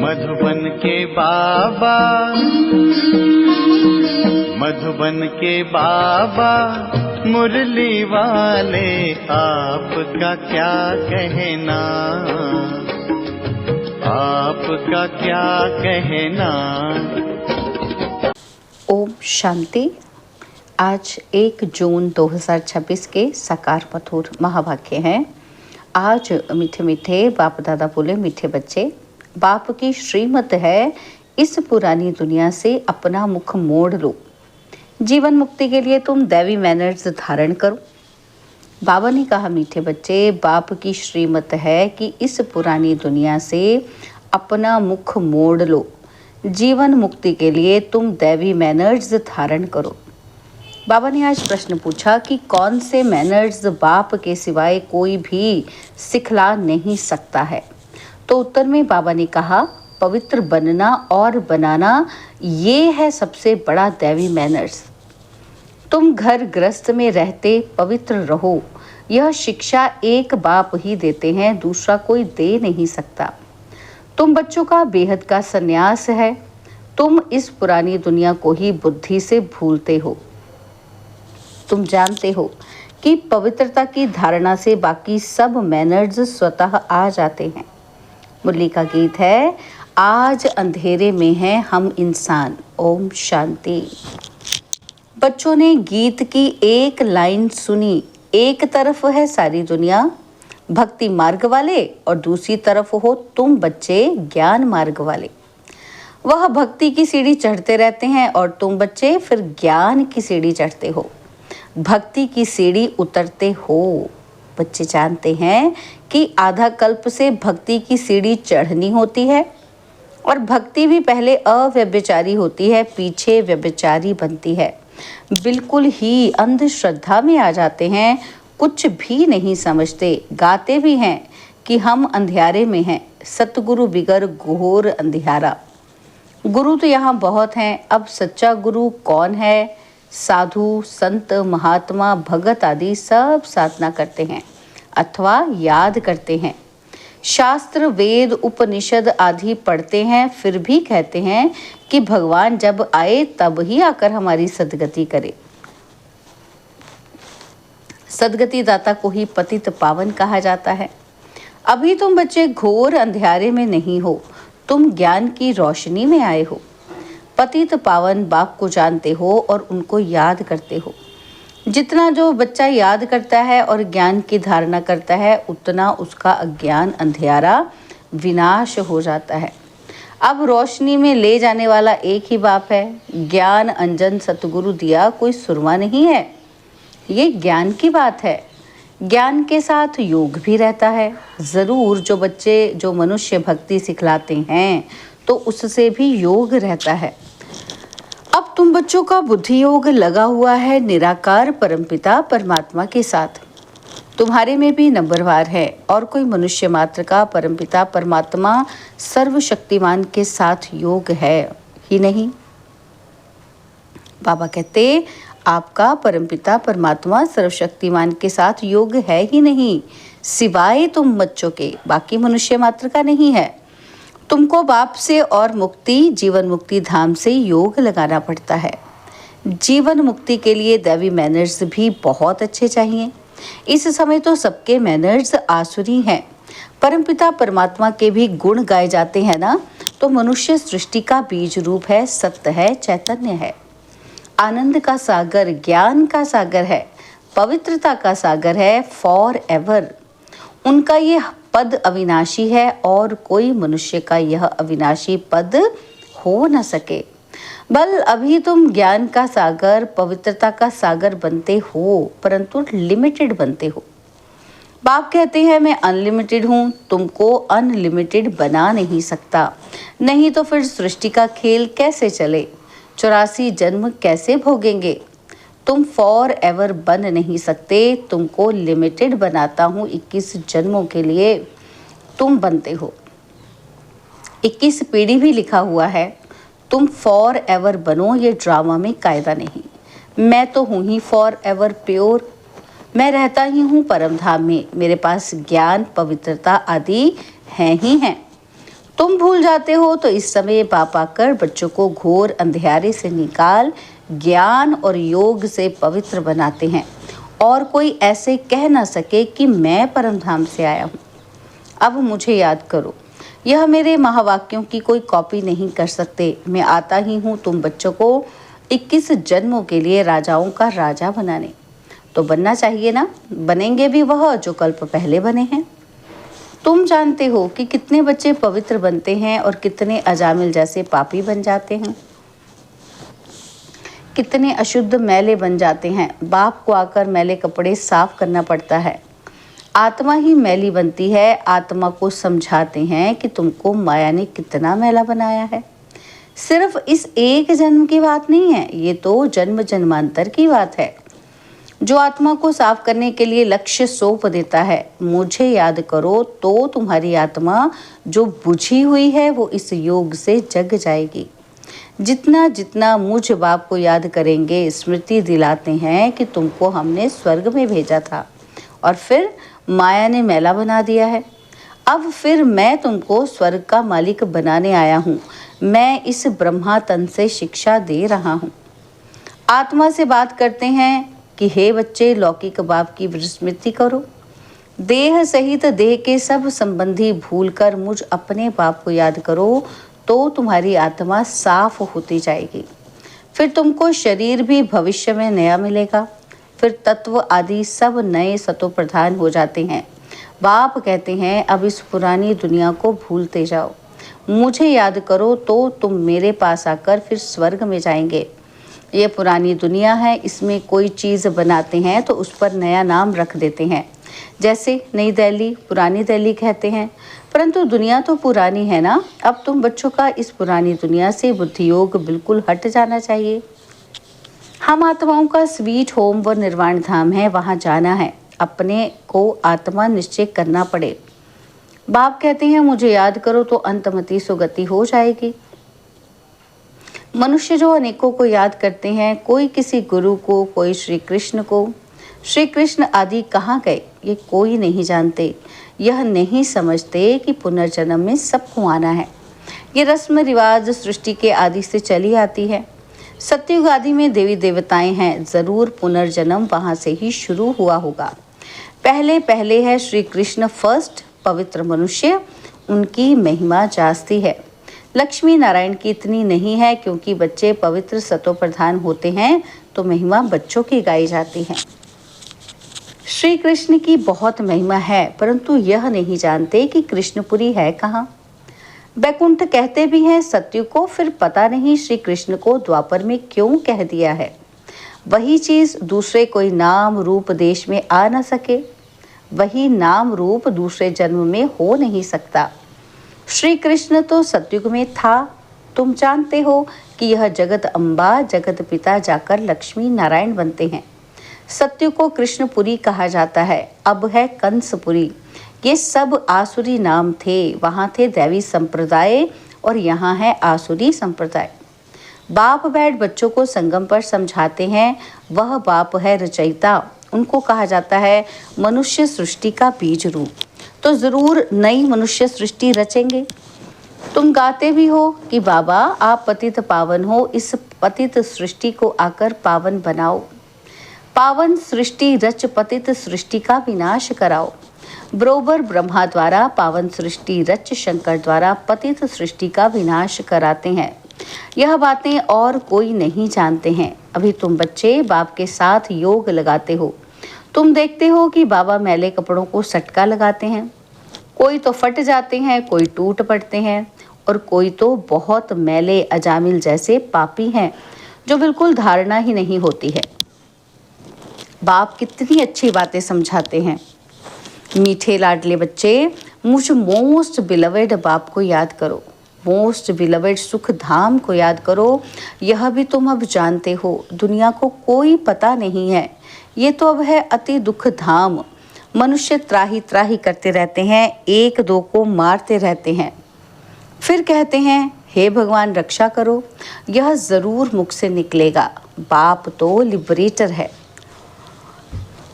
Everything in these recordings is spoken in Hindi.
मधुबन के बाबा, मधुबन के बाबा मुरली वाले, आपका क्या कहना, आपका क्या कहना। ओम शांति। आज 1 जून 2026 के साकार मधुर महावाक्य हैं। आज मीठे मीठे बाप दादा बोले, मीठे बच्चे, बाप की श्रीमत है, इस पुरानी दुनिया से अपना मुख मोड़ लो। जीवन मुक्ति के लिए तुम दैवी मैनर्स धारण करो। बाबा ने कहा, मीठे बच्चे, बाप की श्रीमत है कि इस पुरानी दुनिया से अपना मुख मोड़ लो। जीवन मुक्ति के लिए तुम दैवी मैनर्स धारण करो। बाबा ने आज प्रश्न पूछा कि कौन से मैनर्स बाप के सिवाय कोई भी सिखला नहीं सकता है। तो उत्तर में बाबा ने कहा, पवित्र बनना और बनाना, ये है सबसे बड़ा दैवी मैनर्स। तुम घर गृहस्थ में रहते पवित्र रहो, यह शिक्षा एक बाप ही देते हैं, दूसरा कोई दे नहीं सकता। तुम बच्चों का बेहद का संन्यास है। तुम इस पुरानी दुनिया को ही बुद्धि से भूलते हो। तुम जानते हो कि पवित्रता की धारणा से बाकी सब मैनर्स स्वतः आ जाते हैं। मुरली का गीत है, आज अंधेरे में हैं हम इंसान। ओम शांति। बच्चों ने गीत की एक लाइन सुनी, एक तरफ है सारी दुनिया भक्ति मार्ग वाले और दूसरी तरफ हो तुम बच्चे ज्ञान मार्ग वाले। वह भक्ति की सीढ़ी चढ़ते रहते हैं और तुम बच्चे फिर ज्ञान की सीढ़ी चढ़ते हो, भक्ति की सीढ़ी उतरते हो। बच्चे जानते हैं कि आधा कल्प से भक्ति की सीढ़ी चढ़नी होती है और भक्ति भी पहले अव्यभिचारी होती है, पीछे व्यभिचारी बनती है। बिल्कुल ही अंधश्रद्धा में आ जाते हैं, कुछ भी नहीं समझते, गाते भी हैं कि हम अंधियारे में हैं, सतगुरु बिगर घोर अंधियारा। गुरु तो यहाँ बहुत हैं, अब सच्चा गुरु कौन है? साधु, संत, महात्मा, भगत आदि सब साधना करते हैं अथवा याद करते हैं। शास्त्र, वेद, उपनिषद आदि पढ़ते हैं, फिर भी कहते हैं कि भगवान जब आए तब ही आकर हमारी सद्गति करे। सद्गति दाता को ही पतित पावन कहा जाता है। अभी तुम बच्चे घोर अंधियारे में नहीं हो, तुम ज्ञान की रोशनी में आए हो। पतित पावन बाप को जानते हो और उनको याद करते हो। जितना जो बच्चा याद करता है और ज्ञान की धारणा करता है, उतना उसका अज्ञान अंधियारा विनाश हो जाता है। अब रोशनी में ले जाने वाला एक ही बाप है। ज्ञान अंजन सतगुरु दिया कोई सुरमा नहीं है। ये ज्ञान की बात है। ज्ञान के साथ योग भी रहता है। ज़रूर जो बच्चे, जो मनुष्य भक्ति सिखलाते हैं तो उससे भी योग रहता है। अब तुम बच्चों का बुद्धि योग लगा हुआ है निराकार परमपिता परमात्मा के साथ। तुम्हारे में भी नंबरवार है और कोई मनुष्य मात्र का परमपिता परमात्मा सर्वशक्तिमान के साथ योग है ही नहीं। बाबा कहते, आपका परमपिता परमात्मा सर्वशक्तिमान के साथ योग है ही नहीं, सिवाय तुम बच्चों के, बाकी मनुष्य मात्र का नहीं है। तुमको बाप से और मुक्ति, जीवन मुक्ति धाम से योग लगाना पड़ता है। जीवन मुक्ति के लिए दैवी मैनर्स भी बहुत अच्छे चाहिए। इस समय तो सबके मैनर्स आसुरी हैं। परमपिता परमात्मा के भी गुण गाए जाते हैं ना, तो मनुष्य सृष्टि का बीज रूप है, सत्य है, चैतन्य है, आनंद का सागर, ज्ञान का सागर है, पवित्रता का सागर है, फॉर एवर। उनका ये पद अविनाशी है और कोई मनुष्य का यह अविनाशी पद हो न सके। बल अभी तुम ज्ञान का सागर, पवित्रता का सागर बनते हो, परंतु लिमिटेड बनते हो। बाप कहते हैं, मैं अनलिमिटेड हूँ, तुमको अनलिमिटेड बना नहीं सकता। नहीं तो फिर सृष्टि का खेल कैसे चले, 84 जन्म कैसे भोगेंगे। तुम फॉर एवर बन नहीं सकते, तुमको लिमिटेड बनाता हूँ 21 जन्मों के लिए तुम बनते हो। 21 पीढ़ी भी लिखा हुआ है, तुम फॉर एवर बनो, ये ड्रामा में कायदा नहीं। मैं तो हूँ ही फॉर एवर प्योर, मैं रहता ही हूँ परम धाम में, मेरे पास ज्ञान, पवित्रता आदि हैं ही हैं। तुम भूल जाते हो तो इस समय बाप आकर बच्चों को घोर अंधेरे से निकाल ज्ञान और योग से पवित्र बनाते हैं और कोई ऐसे कह ना सके कि मैं परम धाम से आया हूँ। अब मुझे याद करो, यह मेरे महावाक्यों की कोई कॉपी नहीं कर सकते। मैं आता ही हूँ तुम बच्चों को 21 जन्मों के लिए राजाओं का राजा बनाने। तो बनना चाहिए ना, बनेंगे भी वह जो कल्प पहले बने हैं। तुम जानते हो कि कितने बच्चे पवित्र बनते हैं और कितने अजामिल जैसे पापी बन जाते हैं, कितने अशुद्ध मैले बन जाते हैं। बाप को आकर मैले कपड़े साफ करना पड़ता है। आत्मा ही मैली बनती है। आत्मा को समझाते हैं कि तुमको माया ने कितना मैला बनाया है। सिर्फ इस एक जन्म की बात नहीं है, ये तो जन्म जन्मांतर की बात है। जो आत्मा को साफ करने के लिए लक्ष्य सौंप देता है, मुझे याद करो, तो तुम्हारी आत्मा जो बुझी हुई है वो इस योग से जग जाएगी। जितना जितना मुझ बाप को याद करेंगे, स्मृति दिलाते हैं कि तुमको हमने स्वर्ग में भेजा था और फिर माया ने मैला बना दिया है। अब फिर मैं तुमको स्वर्ग का मालिक बनाने आया हूँ। मैं इस ब्रह्मा तन से शिक्षा दे रहा हूँ। आत्मा से बात करते हैं कि हे बच्चे, लौकिक बाप की विस्मृति करो। देह सहित देह के सब संबंधी भूलकर मुझ अपने बाप को याद करो, तो तुम्हारी आत्मा साफ होती जाएगी। फिर तुमको शरीर भी भविष्य में नया मिलेगा। फिर तत्व आदि सब नए सतो प्रधान हो जाते हैं। बाप कहते हैं अब इस पुरानी दुनिया को भूलते जाओ, मुझे याद करो, तो तुम मेरे पास आकर फिर स्वर्ग में जाएंगे। ये पुरानी दुनिया है, इसमें कोई चीज़ बनाते हैं तो उस पर नया नाम रख देते हैं। जैसे नई दिल्ली पुरानी दिल्ली कहते हैं, परंतु दुनिया तो पुरानी है ना। अब तुम बच्चों का इस पुरानी दुनिया से बुद्धि योग बिल्कुल हट जाना चाहिए। हम आत्माओं का स्वीट होम व निर्वाण धाम है, वहाँ जाना है। अपने को आत्मा निश्चय करना पड़े। बाप कहते हैं मुझे याद करो तो अंतमति सुगति हो जाएगी। मनुष्य जो अनेकों को याद करते हैं, कोई किसी गुरु को, कोई श्री कृष्ण को, श्री कृष्ण आदि कहाँ गए ये कोई नहीं जानते। यह नहीं समझते कि पुनर्जन्म में सबको आना है। ये रस्म रिवाज सृष्टि के आदि से चली आती है। सतयुग आदि में देवी देवताएं हैं, जरूर पुनर्जन्म वहां से ही शुरू हुआ होगा। पहले पहले है श्री कृष्ण फर्स्ट, पवित्र मनुष्य, उनकी महिमा जास्ती है। लक्ष्मी नारायण की इतनी नहीं है, क्योंकि बच्चे पवित्र सतो प्रधान होते हैं तो महिमा बच्चों की गाई जाती है। श्री कृष्ण की बहुत महिमा है, परंतु यह नहीं जानते कि कृष्णपुरी है कहाँ। बैकुंठ कहते भी हैं सत्यु को, फिर पता नहीं श्री कृष्ण को द्वापर में क्यों कह दिया है। वही चीज दूसरे कोई नाम रूप देश में आ न सके, वही नाम रूप दूसरे जन्म में हो नहीं सकता। श्री कृष्ण तो सतयुग में था। तुम जानते हो कि यह जगत अम्बा, जगत पिता जाकर लक्ष्मी नारायण बनते हैं। सत्यु को कृष्णपुरी कहा जाता है, अब है कंसपुरी। ये सब आसुरी नाम थे। वहाँ थे दैवी संप्रदाय और यहाँ है आसुरी संप्रदाय। बाप बैठ बच्चों को संगम पर समझाते हैं। वह बाप है रचयिता। उनको कहा जाता है मनुष्य सृष्टि का बीज रूप। तो जरूर नई मनुष्य सृष्टि रचेंगे। तुम गाते भी हो कि बाबा आप पतित पावन हो, इस पतित सृष्टि को आकर पावन बनाओ। पावन सृष्टि रच पतित सृष्टि का विनाश कराओ। बरोबर ब्रह्मा द्वारा पावन सृष्टि रच शंकर द्वारा पतित सृष्टि का विनाश कराते हैं। यह बातें और कोई नहीं जानते हैं। अभी तुम बच्चे बाप के साथ योग लगाते हो। तुम देखते हो कि बाबा मैले कपड़ों को सटका लगाते हैं। कोई तो फट जाते हैं, कोई टूट पड़ते हैं और कोई तो बहुत मैले अजामिल जैसे पापी हैं जो बिल्कुल धारणा ही नहीं होती है। बाप कितनी अच्छी बातें समझाते हैं। मीठे लाडले बच्चे, मुझ मोस्ट बिलवेड बाप को याद करो, मोस्ट बिलवेड सुख धाम को याद करो। यह भी तुम अब जानते हो, दुनिया को कोई पता नहीं है। ये तो अब है अति दुख धाम। मनुष्य त्राही त्राही करते रहते हैं, एक दो को मारते रहते हैं, फिर कहते हैं हे भगवान रक्षा करो। यह जरूर मुख से निकलेगा। बाप तो लिबरेटर है।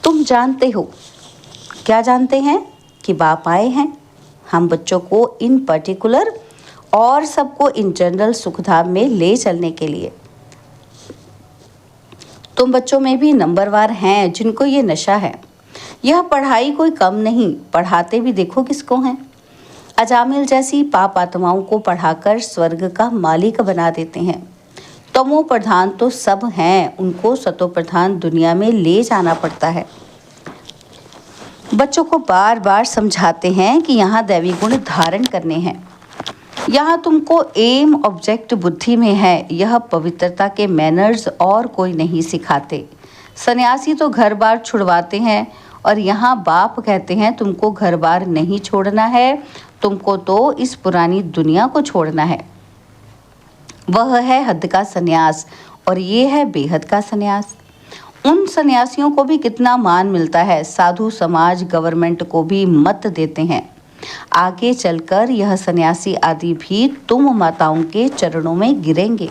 तुम जानते हो, क्या जानते हैं कि बाप आए हैं। हम बच्चों को इन पर्टिकुलर और सबको इन जनरल सुखधाम में ले चलने के लिए। तुम बच्चों में भी नंबरवार हैं जिनको ये नशा है। यह पढ़ाई कोई कम नहीं, पढ़ाते भी देखो किसको हैं। अजामिल जैसी पाप आत्माओं को पढ़ाकर स्वर्ग का मालिक बना देते हैं। तमो प्रधान तो सब हैं, उनको सतो प्रधान दुनिया में ले जाना पड़ता है। बच्चों को बार बार समझाते हैं कि यहाँ दैवी गुण धारण करने हैं। यहाँ तुमको एम ऑब्जेक्ट बुद्धि में है। यह पवित्रता के मैनर्स और कोई नहीं सिखाते। सन्यासी तो घर बार छुड़वाते हैं और यहाँ बाप कहते हैं तुमको घर बार नहीं छोड़ना है, तुमको तो इस पुरानी दुनिया को छोड़ना है। वह है हद का सन्यास और ये है बेहद का सन्यास। उन सन्यासियों को भी कितना मान मिलता है। साधु समाज गवर्नमेंट को भी मत देते हैं। आगे चलकर यह सन्यासी आदि भी तुम माताओं के चरणों में गिरेंगे।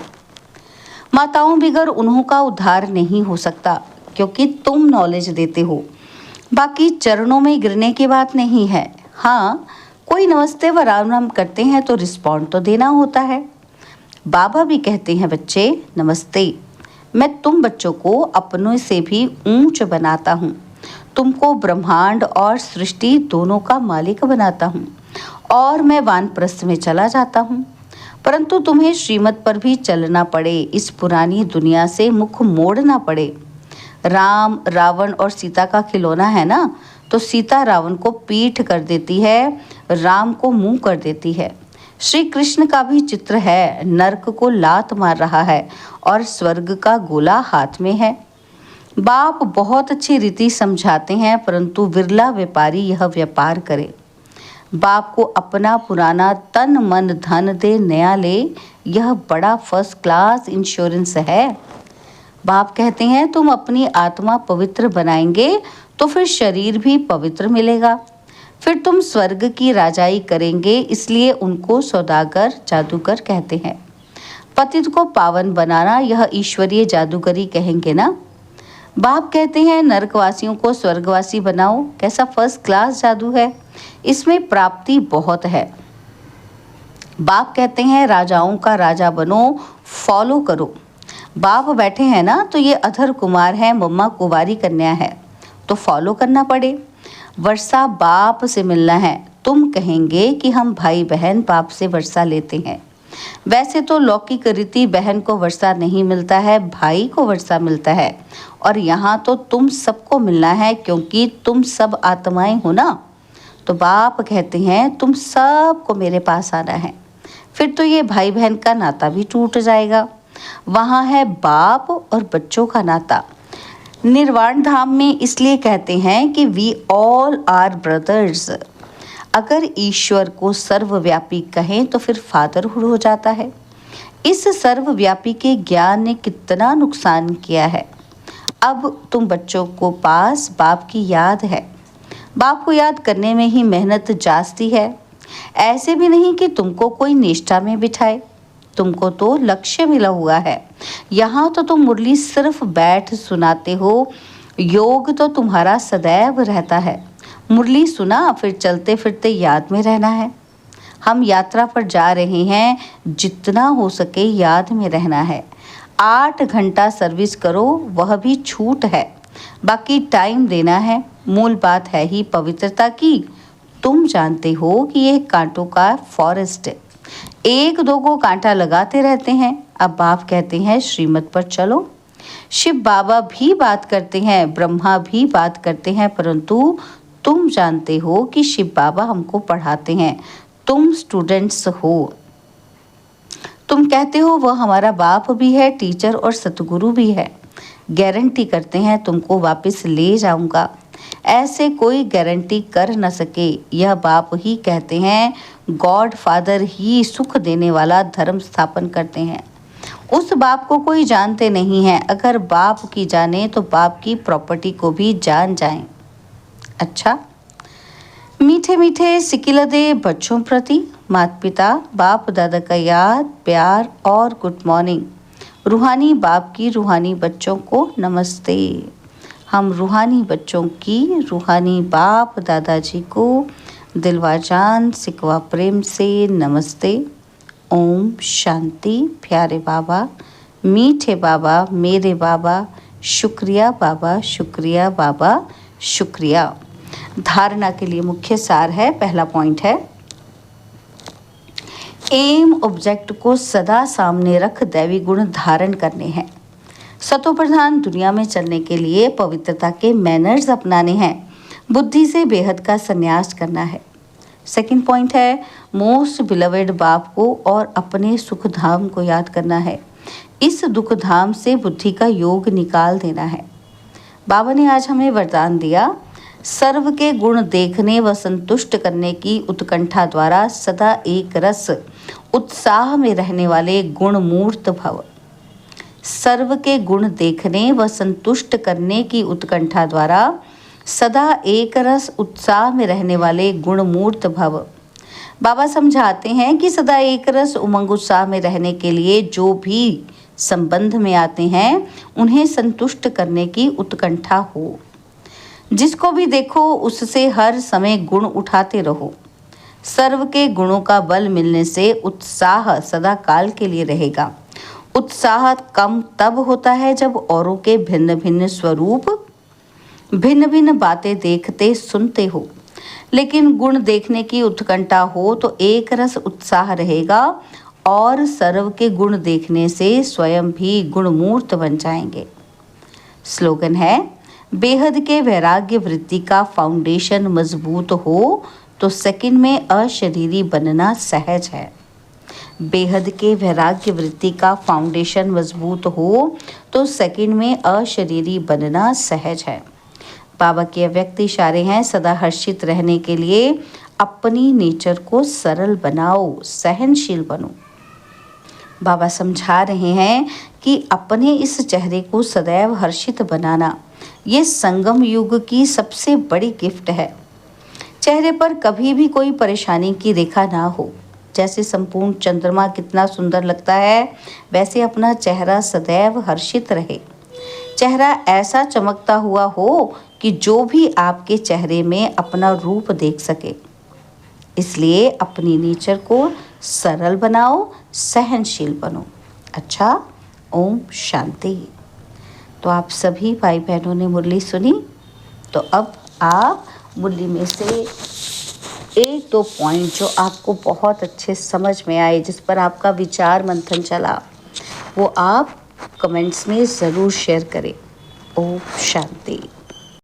माताओं बिगर उन्हों का उद्धार नहीं हो सकता, क्योंकि तुम नॉलेज देते हो। बाकी चरणों में गिरने की बात नहीं है। हाँ, कोई नमस्ते व राम राम करते हैं तो रिस्पॉन्ड तो देना होता है। बाबा भी कहते हैं बच्चे नमस्ते। मैं तुम बच्चों को अपनों से भी ऊंच बनाता हूँ। तुमको ब्रह्मांड और सृष्टि दोनों का मालिक बनाता हूँ और मैं वानप्रस्थ में चला जाता हूँ। परंतु तुम्हें श्रीमत पर भी चलना पड़े, इस पुरानी दुनिया से मुख मोड़ना पड़े। राम रावण और सीता का खिलौना है ना, तो सीता रावण को पीठ कर देती है, राम को मुंह कर देती है। श्री कृष्ण का भी चित्र है, नरक को लात मार रहा है और स्वर्ग का गोला हाथ में है। बाप बहुत अच्छी रीति समझाते हैं, परंतु विरला व्यापारी यह व्यापार करे। बाप को अपना पुराना तन मन धन दे, नया ले, यह बड़ा फर्स्ट क्लास इंश्योरेंस है। बाप कहते हैं तुम अपनी आत्मा पवित्र बनाएंगे तो फिर शरीर भी पवित्र मिलेगा, फिर तुम स्वर्ग की राजाई करेंगे। इसलिए उनको सौदागर जादूगर कहते हैं। पतित को पावन बनाना यह ईश्वरीय जादूगरी कहेंगे ना। बाप कहते हैं नरकवासियों को स्वर्गवासी बनाओ। कैसा फर्स्ट क्लास जादू है, इसमें प्राप्ति बहुत है। बाप कहते हैं राजाओं का राजा बनो, फॉलो करो। बाप बैठे हैं ना, तो ये अधर कुमार है, मम्मा कुंवारी कन्या है, तो फॉलो करना पड़े। वर्षा बाप से मिलना है। तुम कहेंगे कि हम भाई बहन बाप से वर्षा लेते हैं। वैसे तो लौकिक रीति बहन को वर्षा नहीं मिलता है, भाई को वर्षा मिलता है। और यहाँ तो तुम सबको मिलना है, क्योंकि तुम सब आत्माएं हो ना। तो बाप कहते हैं तुम सबको मेरे पास आना है। फिर तो ये भाई बहन का नाता भी टूट जाएगा। वहाँ है बाप और बच्चों का नाता। निर्वाण धाम में इसलिए कहते हैं कि वी ऑल आर ब्रदर्स। अगर ईश्वर को सर्वव्यापी कहें तो फिर फादरहुड हो जाता है। इस सर्वव्यापी के ज्ञान ने कितना नुकसान किया है। अब तुम बच्चों को पास बाप की याद है। बाप को याद करने में ही मेहनत जास्ती है। ऐसे भी नहीं कि तुमको कोई निष्ठा में बिठाए, तुमको तो लक्ष्य मिला हुआ है। यहाँ तो तुम मुरली सिर्फ बैठ सुनाते हो, योग तो तुम्हारा सदैव रहता है। मुरली सुना, फिर चलते फिरते याद में रहना है। हम यात्रा पर जा रहे हैं, जितना हो सके याद में रहना है। 8 घंटा सर्विस करो, वह भी छूट है, बाकी टाइम देना है। मूल बात है ही पवित्रता की। तुम जानते हो कि यह कांटों का फॉरेस्ट है, एक दो को कांटा लगाते रहते हैं। अब बाप कहते हैं श्रीमत पर चलो। शिव बाबा भी बात करते हैं, ब्रह्मा भी बात करते हैं, परंतु तुम जानते हो कि शिव बाबा हमको पढ़ाते हैं, तुम स्टूडेंट्स हो। तुम कहते हो वह हमारा बाप भी है, टीचर और सतगुरु भी है। गारंटी करते हैं तुमको वापस ले जाऊंगा। ऐसे कोई गारंटी कर न सके। यह बाप ही कहते हैं, गॉड फादर ही सुख देने वाला धर्म स्थापन करते हैं। उस बाप को कोई जानते नहीं है। अगर बाप की जाने तो बाप की प्रॉपर्टी को भी जान जाएं। अच्छा, मीठे मीठे सिकिलदे बच्चों प्रति माता पिता बाप दादा का याद, प्यार और गुड मॉर्निंग। रूहानी बाप की रूहानी बच्चों को नमस्ते। हम रूहानी बच्चों की रूहानी बाप दादाजी को दिलवा जान सिकवा प्रेम से नमस्ते ओम शांति। प्यारे बाबा, मीठे बाबा, मेरे बाबा, शुक्रिया बाबा, शुक्रिया बाबा, शुक्रिया। धारणा के लिए मुख्य सार है, पहला पॉइंट है, एम ऑब्जेक्ट को सदा सामने रख दैवी गुण धारण करने हैं। सतो प्रधान दुनिया में चलने के लिए पवित्रता के मैनर्स अपनाने हैं। बुद्धि से बेहद का संन्यास करना है। सेकंड पॉइंट है, मोस्ट बिलवेड बाप को और अपने सुख धाम को याद करना है। इस दुख धाम से बुद्धि का योग निकाल देना है। बाबा ने आज हमें वरदान दिया, सर्व के गुण देखने व संतुष्ट करने की उत्कंठा द्वारा सदा एक रस उत्साह में रहने वाले गुणमूर्त भव। सर्व के गुण देखने व संतुष्ट करने की उत्कंठा द्वारा सदा एक रस उत्साह में रहने वाले गुणमूर्त भव। बाबा समझाते हैं कि सदा एक रस उमंग उत्साह में रहने के लिए जो भी संबंध में आते हैं उन्हें संतुष्ट करने की उत्कंठा हो। जिसको भी देखो उससे हर समय गुण उठाते रहो। सर्व के गुणों का बल मिलने से उत्साह सदा काल के लिए रहेगा। उत्साह कम तब होता है जब औरों के भिन्न भिन्न स्वरूप, भिन्न भिन्न बातें देखते सुनते हो, लेकिन गुण देखने की उत्कंठा हो तो एक रस उत्साह रहेगा और सर्व के गुण देखने से स्वयं भी गुणमूर्त बन जाएंगे। स्लोगन है, बेहद के वैराग्य वृत्ति का फाउंडेशन मजबूत हो तो सेकंड में अशरीरी बनना सहज है। बेहद के वैराग्य वृत्ति का फाउंडेशन मजबूत हो तो सेकंड में अशरीरी बनना सहज है। बाबा के अव्यक्त इशारे हैं, सदा हर्षित रहने के लिए अपनी नेचर को सरल बनाओ, सहनशील बनो। बाबा समझा रहे हैं कि अपने इस चेहरे को सदैव हर्षित बनाना ये संगम युग की सबसे बड़ी गिफ्ट है। चेहरे पर कभी भी कोई परेशानी की रेखा ना हो। जैसे संपूर्ण चंद्रमा कितना सुंदर लगता है, वैसे अपना चेहरा सदैव हर्षित रहे। चेहरा ऐसा चमकता हुआ हो कि जो भी आपके चेहरे में अपना रूप देख सके। इसलिए अपनी नेचर को सरल बनाओ, सहनशील बनो। अच्छा, ओम शांति। तो आप सभी भाई बहनों ने मुरली सुनी, तो अब आप मुरली में से एक दो पॉइंट जो आपको बहुत अच्छे समझ में आए, जिस पर आपका विचार मंथन चला, वो आप कमेंट्स में ज़रूर शेयर करें। ओम शांति।